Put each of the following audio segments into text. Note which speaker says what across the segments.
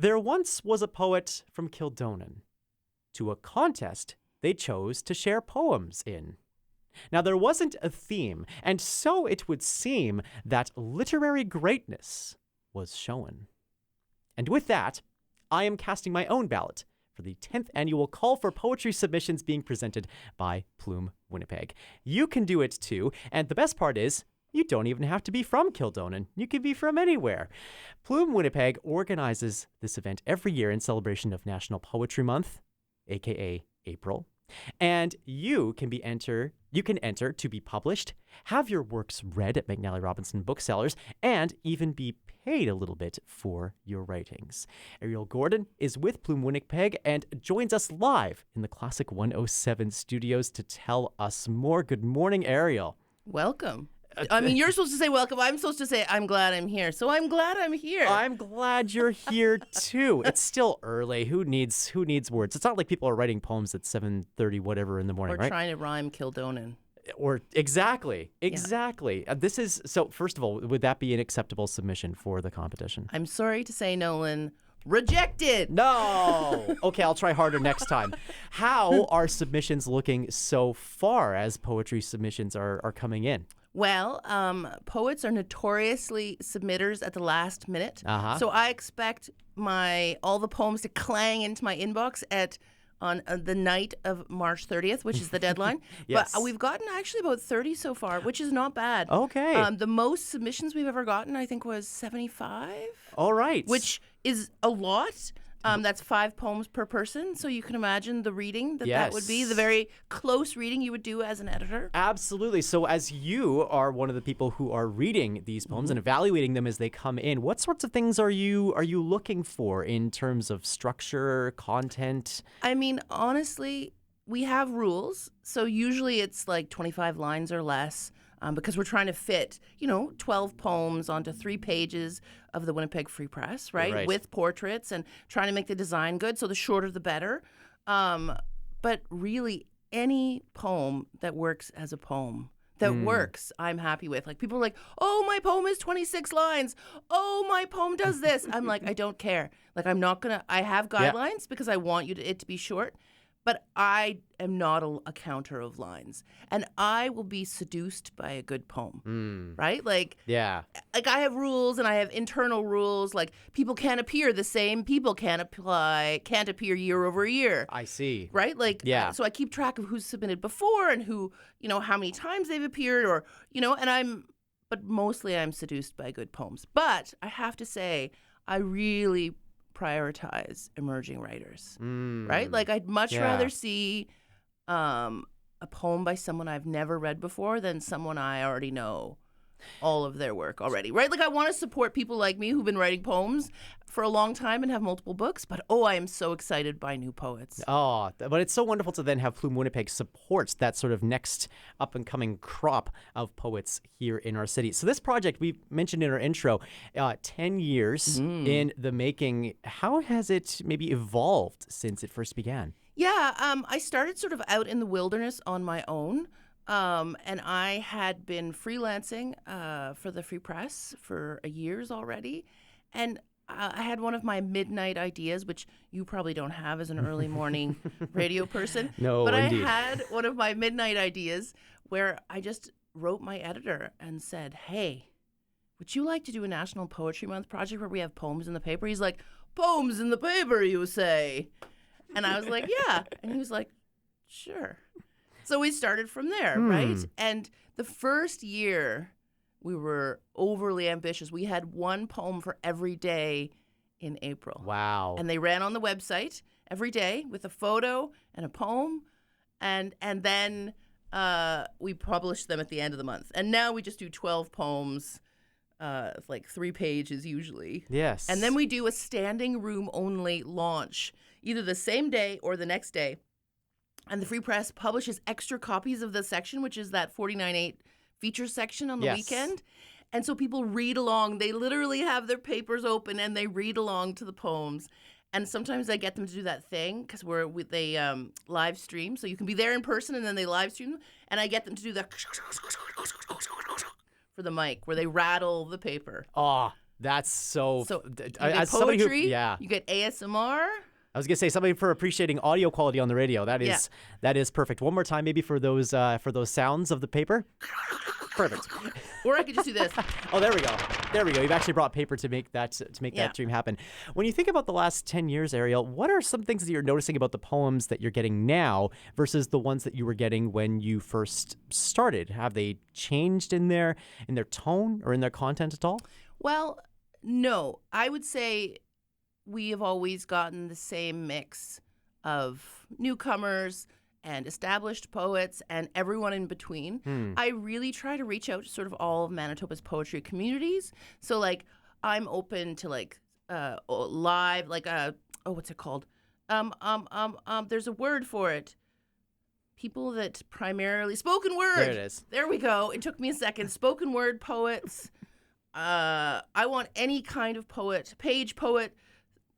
Speaker 1: There once was a poet from Kildonan to a contest they chose to share poems in. Now, there wasn't a theme, and so it would seem that literary greatness was shown. And with that, I am casting my own ballot for the 10th annual call for poetry submissions being presented by Plume Winnipeg. You can do it too, and the best part is, you don't even have to be from Kildonan. You can be from anywhere. Plume Winnipeg organizes this event every year in celebration of National Poetry Month, aka April. And you can enter to be published, have your works read at McNally Robinson Booksellers, and even be paid a little bit for your writings. Ariel Gordon is with Plume Winnipeg and joins us live in the Classic 107 studios to tell us more. Good morning, Ariel.
Speaker 2: Welcome. I mean, you're supposed to say welcome. I'm supposed to say I'm glad I'm here. So I'm glad I'm here.
Speaker 1: I'm glad you're here too. It's still early. Who needs words? It's not like people are writing poems at 7:30 whatever in the morning, right?
Speaker 2: Or trying to rhyme Kildonan.
Speaker 1: Or exactly. Yeah. This is so. First of all, would that be an acceptable submission for the competition?
Speaker 2: I'm sorry to say, Nolan. Rejected.
Speaker 1: No. Okay, I'll try harder next time. How are submissions looking so far as poetry submissions are coming in?
Speaker 2: Well, poets are notoriously submitters at the last minute.
Speaker 1: Uh-huh.
Speaker 2: So I expect all the poems to clang into my inbox on the night of March 30th, which is the deadline.
Speaker 1: Yes.
Speaker 2: But we've gotten actually about 30 so far, which is not bad.
Speaker 1: Okay.
Speaker 2: The most submissions we've ever gotten, I think, was 75.
Speaker 1: All right.
Speaker 2: Which is a lot. That's 5 poems per person. So you can imagine the reading that would be, the very close reading you would do as an editor.
Speaker 1: Absolutely. So as you are one of the people who are reading these poems and evaluating them as they come in, what sorts of things are you looking for in terms of structure, content?
Speaker 2: I mean, honestly, we have rules. So usually it's like 25 lines or less. Because we're trying to fit, 12 poems onto 3 pages of the Winnipeg Free Press, right? With portraits and trying to make the design good. So the shorter, the better. But really, any poem that works as a poem, that works, I'm happy with. Like, people are like, oh, my poem is 26 lines. Oh, my poem does this. I'm like, I don't care. Like, I have guidelines because I want it to be short. But I am not a counter of lines. And I will be seduced by a good poem, right? Like I have rules and I have internal rules. Like, people can't appear the same. People can't appear year over year.
Speaker 1: I see.
Speaker 2: Right? Like, so I keep track of who's submitted before and who, how many times they've appeared or, but mostly I'm seduced by good poems. But I have to say, I really prioritize emerging writers, right? Like, I'd much rather see a poem by someone I've never read before than someone I already know all of their work already, right? Like, I want to support people like me who've been writing poems for a long time and have multiple books, but I am so excited by new poets.
Speaker 1: Oh, but it's so wonderful to then have Plume Winnipeg support that sort of next up-and-coming crop of poets here in our city. So this project, we mentioned in our intro, 10 years in the making. How has it maybe evolved since it first began?
Speaker 2: Yeah, I started sort of out in the wilderness on my own. And I had been freelancing for the Free Press for years already. And I had one of my midnight ideas, which you probably don't have as an early morning radio person.
Speaker 1: No,
Speaker 2: but
Speaker 1: indeed.
Speaker 2: I had one of my midnight ideas where I just wrote my editor and said, hey, would you like to do a National Poetry Month project where we have poems in the paper? He's like, poems in the paper, you say? And I was like, yeah. And he was like, sure. So we started from there, right? And the first year, we were overly ambitious. We had 1 poem for every day in April.
Speaker 1: Wow.
Speaker 2: And they ran on the website every day with a photo and a poem. And then we published them at the end of the month. And now we just do 12 poems, like 3 pages usually.
Speaker 1: Yes.
Speaker 2: And then we do a standing room only launch, either the same day or the next day. And the Free Press publishes extra copies of the section, which is that 49.8 feature section on the weekend. And so people read along. They literally have their papers open and they read along to the poems. And sometimes I get them to do that thing because they live stream. So you can be there in person and then they live stream. And I get them to do the for the mic where they rattle the paper.
Speaker 1: Oh, That's so.
Speaker 2: So you get
Speaker 1: as somebody who,
Speaker 2: poetry,
Speaker 1: yeah,
Speaker 2: you get ASMR.
Speaker 1: I was gonna say something for appreciating audio quality on the radio. That is perfect. One more time, maybe for those sounds of the paper. Perfect.
Speaker 2: Or I could just do this.
Speaker 1: Oh, there we go. There we go. You've actually brought paper to make that dream happen. When you think about the last 10 years, Ariel, what are some things that you're noticing about the poems that you're getting now versus the ones that you were getting when you first started? Have they changed in their tone or in their content at all?
Speaker 2: Well, no. I would say we have always gotten the same mix of newcomers and established poets and everyone in between. I really try to reach out to sort of all of Manitoba's poetry communities. So like I'm open to like live, like what's it called? There's a word for it. People that primarily spoken word.
Speaker 1: There it is.
Speaker 2: There we go. It took me a second. Spoken word poets. I want any kind of poet, page poet.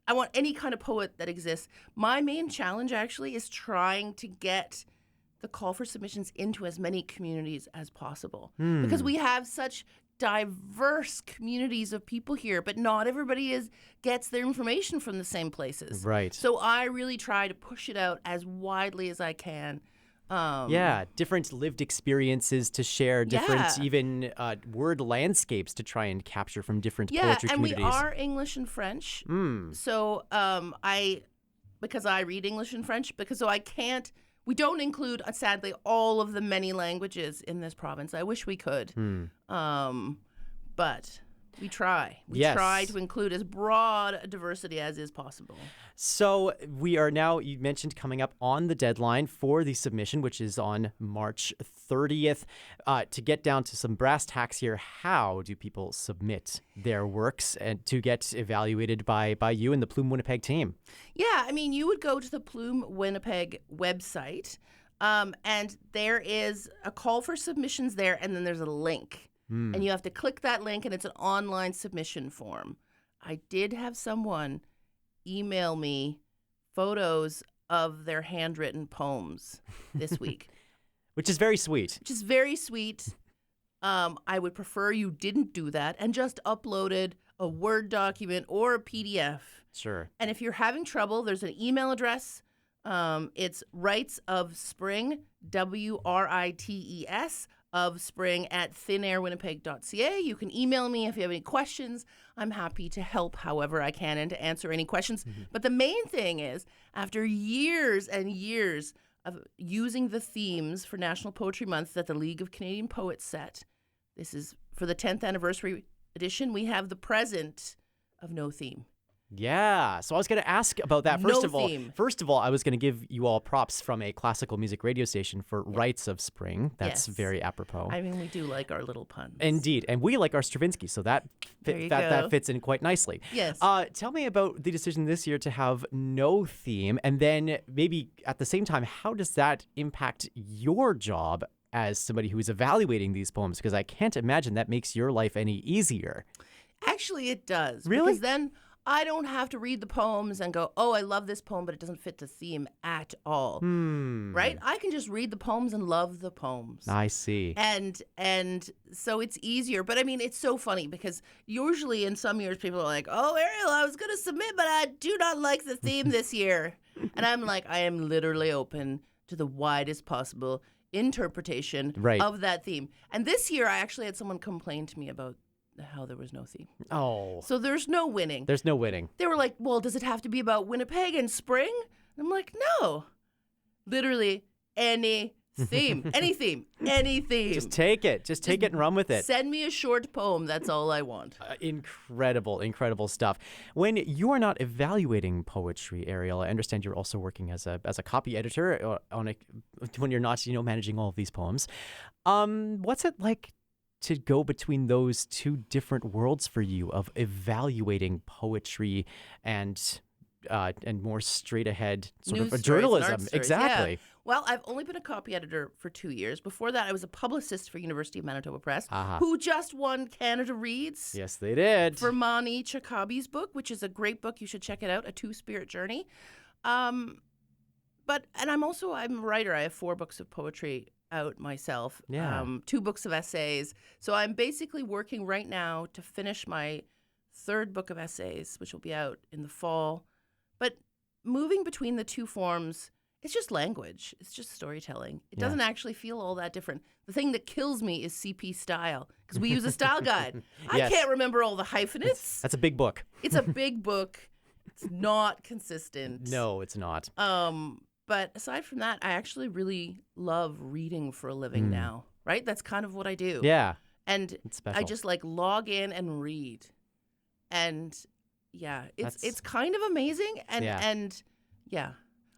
Speaker 2: I want any kind of poet that exists. My main challenge actually is trying to get the call for submissions into as many communities as possible. Because we have such diverse communities of people here, but not everybody gets their information from the same places.
Speaker 1: Right.
Speaker 2: So I really try to push it out as widely as I can.
Speaker 1: Different lived experiences to share, different even word landscapes to try and capture from different poetry communities.
Speaker 2: Yeah, and we are English and French. So because I read English and French, we don't include, sadly, all of the many languages in this province. I wish we could. But we try. We try to include as broad a diversity as is possible.
Speaker 1: So we are now, you mentioned, coming up on the deadline for the submission, which is on March 30th. To get down to some brass tacks here, how do people submit their works and to get evaluated by you and the Plume Winnipeg team? Yeah,
Speaker 2: I mean, you would go to the Plume Winnipeg website, and there is a call for submissions there, and then there's a link. And you have to click that link, and it's an online submission form. I did have someone email me photos of their handwritten poems this week.
Speaker 1: Which is very sweet.
Speaker 2: I would prefer you didn't do that and just uploaded a Word document or a PDF.
Speaker 1: Sure.
Speaker 2: And if you're having trouble, there's an email address. It's rites of spring, WRITES, of spring at thinairwinnipeg.ca. You can email me if you have any questions. I'm happy to help however I can and to answer any questions. But the main thing is, after years and years of using the themes for National Poetry Month that the League of Canadian Poets set, this is for the 10th anniversary edition, we have the present of no theme.
Speaker 1: Yeah. So I was going to ask about that. First of all, I was going to give you all props from a classical music radio station for Rites of Spring. That's very apropos.
Speaker 2: I mean, we do like our little puns.
Speaker 1: Indeed. And we like our Stravinsky, so that fits in quite nicely.
Speaker 2: Yes.
Speaker 1: Tell me about the decision this year to have no theme, and then maybe at the same time, how does that impact your job as somebody who is evaluating these poems? Because I can't imagine that makes your life any easier.
Speaker 2: Actually, it does.
Speaker 1: Really?
Speaker 2: Because then I don't have to read the poems and go, oh, I love this poem, but it doesn't fit the theme at all. Right? I can just read the poems and love the poems.
Speaker 1: I see.
Speaker 2: And so it's easier. But I mean, it's so funny because usually in some years people are like, oh, Ariel, I was going to submit, but I do not like the theme this year. And I'm like, I am literally open to the widest possible interpretation of that theme. And this year I actually had someone complain to me about how there was no theme.
Speaker 1: Oh.
Speaker 2: So there's no winning.
Speaker 1: There's no winning.
Speaker 2: They were like, well, does it have to be about Winnipeg and spring? And I'm like, no. Literally any theme. Any theme. Any theme.
Speaker 1: Just take it. Just take it and run with it.
Speaker 2: Send me a short poem. That's all I want.
Speaker 1: Incredible stuff. When you are not evaluating poetry, Ariel, I understand you're also working as a copy editor when you're not, managing all of these poems. What's it like to go between those two different worlds for you of evaluating poetry and more straight ahead sort
Speaker 2: News
Speaker 1: of
Speaker 2: stories,
Speaker 1: journalism?
Speaker 2: art stories,
Speaker 1: Exactly.
Speaker 2: Yeah. Well, I've only been a copy editor for 2 years. Before that, I was a publicist for University of Manitoba Press, who just won Canada Reads.
Speaker 1: Yes, they did.
Speaker 2: For Mani Chakabi's book, which is a great book. You should check it out, A Two-Spirit Journey. And I'm a writer. I have 4 books of poetry out myself, 2 books of essays. So I'm basically working right now to finish my third book of essays, which will be out in the fall. But moving between the two forms, it's just language. It's just storytelling. It doesn't actually feel all that different. The thing that kills me is CP style, because we use a style guide.
Speaker 1: Yes.
Speaker 2: I can't remember all the hyphenates.
Speaker 1: That's a big book.
Speaker 2: It's a big book. It's not consistent.
Speaker 1: No, it's not.
Speaker 2: But aside from that, I actually really love reading for a living now, right? That's kind of what I do.
Speaker 1: Yeah.
Speaker 2: And
Speaker 1: It's special.
Speaker 2: I just like log in and read. And yeah, it's kind of amazing. And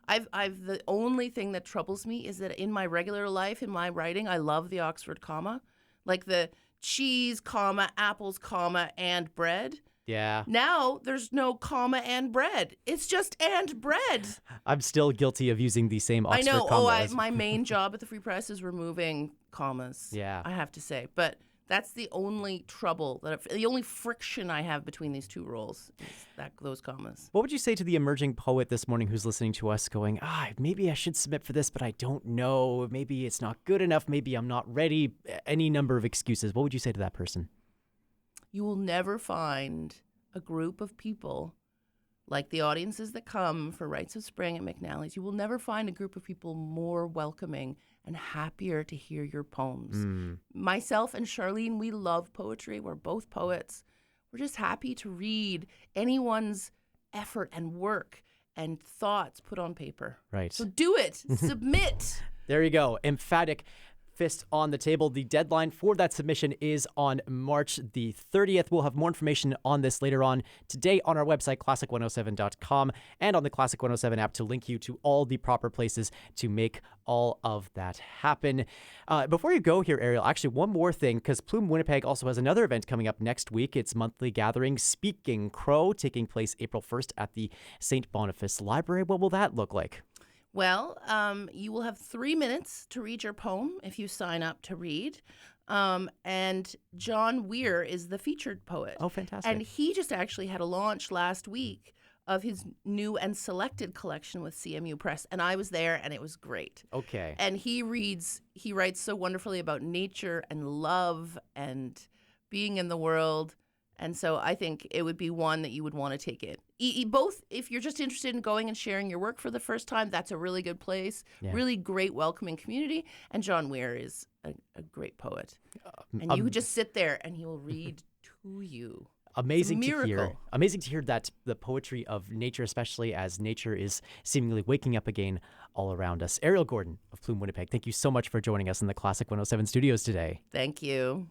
Speaker 2: I've the only thing that troubles me is that in my regular life, in my writing, I love the Oxford comma, like the cheese, comma, apples, comma, and bread.
Speaker 1: Yeah.
Speaker 2: Now there's no comma and bread. It's just and bread.
Speaker 1: I'm still guilty of using the same Oxford
Speaker 2: I know.
Speaker 1: comma.
Speaker 2: My main job at the Free Press is removing commas.
Speaker 1: Yeah.
Speaker 2: I have to say, but that's the only trouble the only friction I have between these two roles is those commas.
Speaker 1: What would you say to the emerging poet this morning who's listening to us going, maybe I should submit for this, but I don't know. Maybe it's not good enough. Maybe I'm not ready. Any number of excuses. What would you say to that person?
Speaker 2: You will never find a group of people like the audiences that come for Rites of Spring at McNally's. You will never find a group of people more welcoming and happier to hear your poems. Myself and Charlene, we love poetry. We're both poets. We're just happy to read anyone's effort and work and thoughts put on paper.
Speaker 1: Right.
Speaker 2: So do it. Submit.
Speaker 1: There you go. Emphatic fist on the table. The deadline for that submission is on March the 30th. We'll have more information on this later on today on our website, classic107.com, and on the Classic 107 app to link you to all the proper places to make all of that happen. Before you go here, Ariel, actually one more thing, because Plume Winnipeg also has another event coming up next week. It's monthly gathering Speaking Crow, taking place April 1st at the St. Boniface Library. What will that look like?
Speaker 2: Well, you will have 3 minutes to read your poem if you sign up to read. And John Weir is the featured poet.
Speaker 1: Oh, fantastic.
Speaker 2: And he just actually had a launch last week of his new and selected collection with CMU Press. And I was there, and it was great.
Speaker 1: Okay.
Speaker 2: And he writes so wonderfully about nature and love and being in the world. And so I think it would be one that you would want to take it. Both, if you're just interested in going and sharing your work for the first time, that's a really good place. Yeah. Really great, welcoming community. And John Weir is a great poet. And you just sit there and he will read to you.
Speaker 1: Amazing to hear. Amazing to hear that the poetry of nature, especially as nature is seemingly waking up again all around us. Ariel Gordon of Plume Winnipeg, thank you so much for joining us in the Classic 107 studios today.
Speaker 2: Thank you.